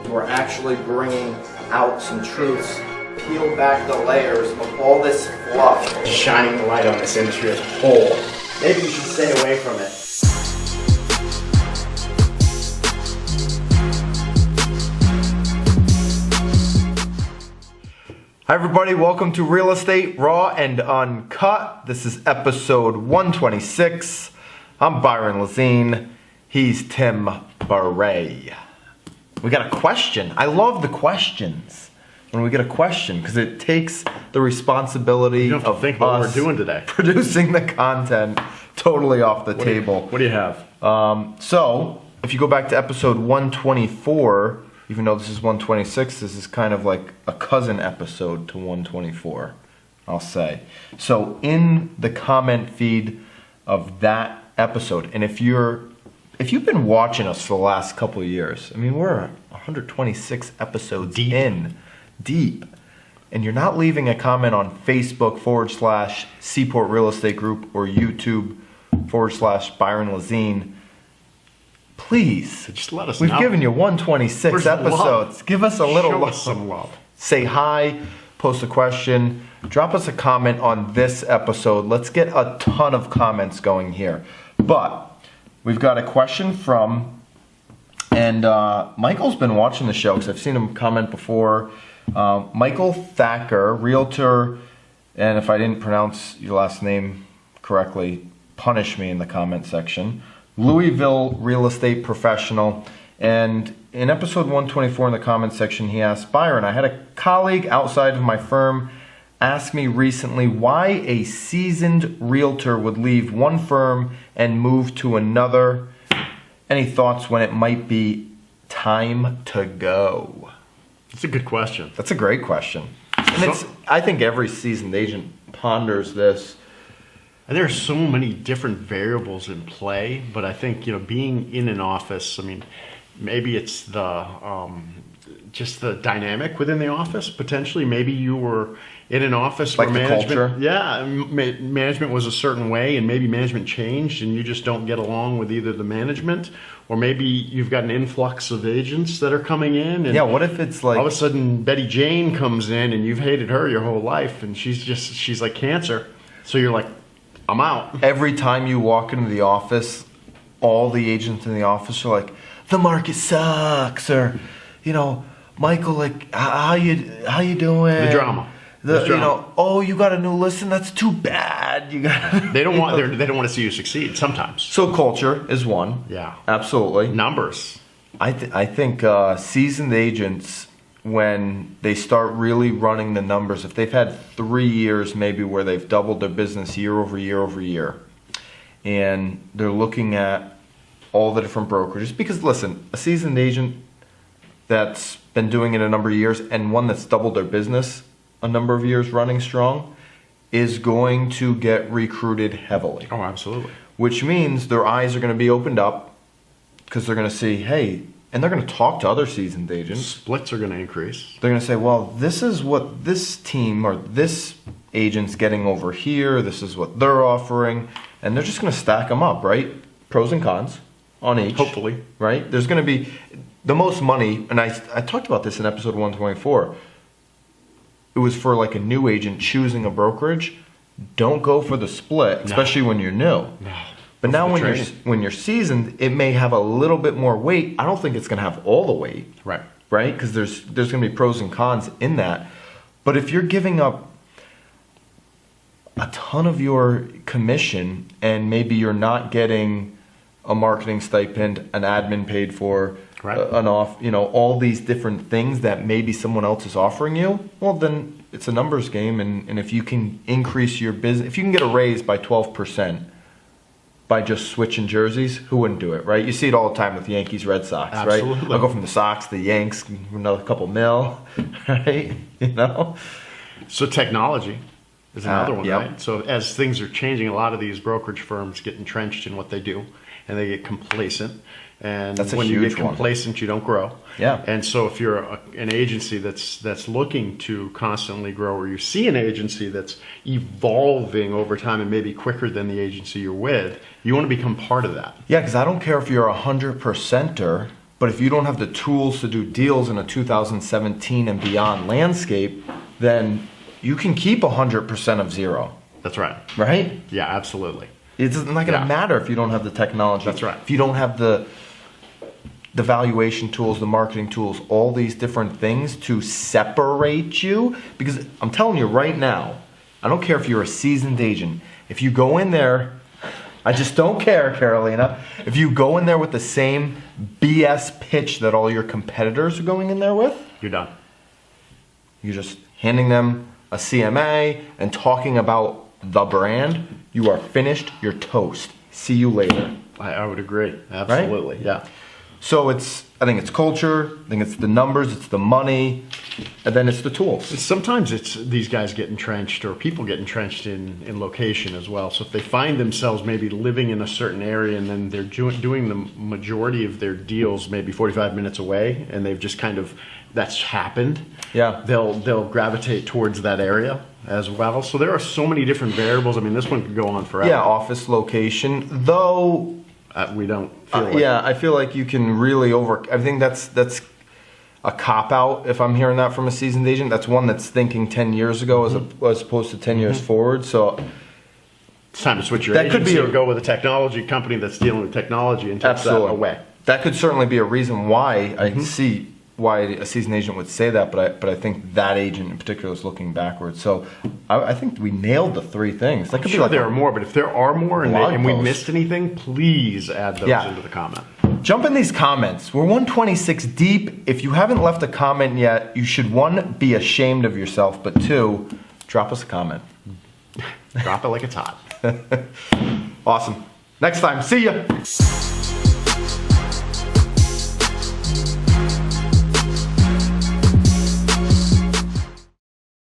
we're actually bringing out some truths, peel back the layers of all this fluff. Shining the light on this industry as a whole. Maybe you should stay away from it. Hi everybody, welcome to Real Estate Raw and Uncut. This is episode 126. I'm Byron Lazine. He's Tim Bray. We got a question. I love the questions when we get a question because it takes the responsibility of think what we're doing today, producing the content, totally off the table. What do you have? So if you go back to episode 124, even though this is 126, this is kind of like a cousin episode to 124, I'll say. So in the comment feed of that episode, and if you've been watching us for the last couple of years, I mean, we're 126 episodes deep, and you're not leaving a comment on Facebook / Seaport Real Estate Group or YouTube / Byron Lazine, please, just let us know. We've know. given you 126 Where's episodes. love? Give us a little Show love. us some love. Say hi, post a question, drop us a comment on this episode. Let's get a ton of comments going here. But we've got a question from, and Michael's been watching the show because I've seen him comment before. Michael Thacker, realtor, and if I didn't pronounce your last name correctly, punish me in the comment section. Louisville real estate professional. And in episode 124 in the comment section, he asked, Byron, I had a colleague outside of my firm ask me recently why a seasoned realtor would leave one firm and move to another. Any thoughts when it might be time to go? That's a good question. That's a great question. And I think every seasoned agent ponders this. And there are so many different variables in play, but I think, being in an office, I mean, maybe it's the just the dynamic within the office. Potentially, maybe you were in an office like where the culture. Management was a certain way, and maybe management changed, and you just don't get along with either the management, or maybe you've got an influx of agents that are coming in. And what if it's like all of a sudden Betty Jane comes in, and you've hated her your whole life, and she's like cancer, so you're like, I'm out. Every time you walk into the office, all the agents in the office are like, the market sucks, or, Michael, like, how you doing? The drama. Oh, you got a new listing? That's too bad. They don't want to see you succeed sometimes. So culture is one. Yeah. Absolutely. Numbers. I think seasoned agents, when they start really running the numbers, if they've had 3 years maybe where they've doubled their business year over year over year, and they're looking at all the different brokerages, because listen, a seasoned agent that's been doing it a number of years and one that's doubled their business a number of years running strong is going to get recruited heavily. Oh, absolutely. Which means their eyes are going to be opened up because they're going to see, hey, and they're going to talk to other seasoned agents. Splits are going to increase. They're going to say, well, this is what this team or this agent's getting over here. This is what they're offering. And they're just going to stack them up, right? Pros and cons on each. Hopefully. Right? There's going to be the most money, and I talked about this in episode 124. It was for like a new agent choosing a brokerage. Don't go for the split, especially when you're new. No. But now when you're seasoned, it may have a little bit more weight. I don't think it's going to have all the weight. Right. Right? Because there's going to be pros and cons in that. But if you're giving up a ton of your commission and maybe you're not getting a marketing stipend, an admin paid for, right, all these different things that maybe someone else is offering you, well, then it's a numbers game. And if you can increase your business, if you can get a raise by 12%, by just switching jerseys, who wouldn't do it, right? You see it all the time with Yankees, Red Sox, absolutely, right? I'll go from the Sox to the Yanks, another couple mil, right? So technology is another one, yep. right? So as things are changing, a lot of these brokerage firms get entrenched in what they do, and they get complacent. And that's when you get complacent, you don't grow. Yeah. And so if you're an agency that's looking to constantly grow, or you see an agency that's evolving over time and maybe quicker than the agency you're with, you want to become part of that. Yeah, because I don't care if you're 100%er, but But if you don't have the tools to do deals in a 2017 and beyond landscape, then you can keep 100% of zero, That's right. right? Yeah, absolutely. It's not going to Yeah. matter if you don't have the technology. That's right. If you don't have the valuation tools, the marketing tools, all these different things to separate you. Because I'm telling you right now, I don't care if you're a seasoned agent. If you go in there, I just don't care, Carolina. If you go in there with the same BS pitch that all your competitors are going in there with, You're done. you're just handing them a CMA and talking about the brand. You are finished. You're toast. See you later. I would agree. Absolutely. Yeah. So I think it's culture, I think it's the numbers, it's the money, and then it's the tools. Sometimes it's these guys get entrenched or people get entrenched in location as well. So if they find themselves maybe living in a certain area and then they're doing the majority of their deals maybe 45 minutes away and they've just kind of, that's happened. Yeah. They'll gravitate towards that area as well. So there are so many different variables. I mean, this one could go on forever. Yeah, office location, though. We don't feel like Yeah, I feel like you can really I think that's a cop-out if I'm hearing that from a seasoned agent. That's one that's thinking 10 years ago as opposed to 10 years forward. So it's time to switch your That could agency be or go with a technology company that's dealing with technology and takes that absolutely away. That could certainly be a reason why I see why a seasoned agent would say that, but I think that agent in particular is looking backwards. So I think we nailed the three things. That could be Sure, like there are more, but if there are more and we post. missed anything, please add those Yeah. into the comment. Jump in these comments. We're 126 deep. If you haven't left a comment yet, you should, one, be ashamed of yourself, but two, drop us a comment. Drop it like it's hot. Awesome. Next time. See ya.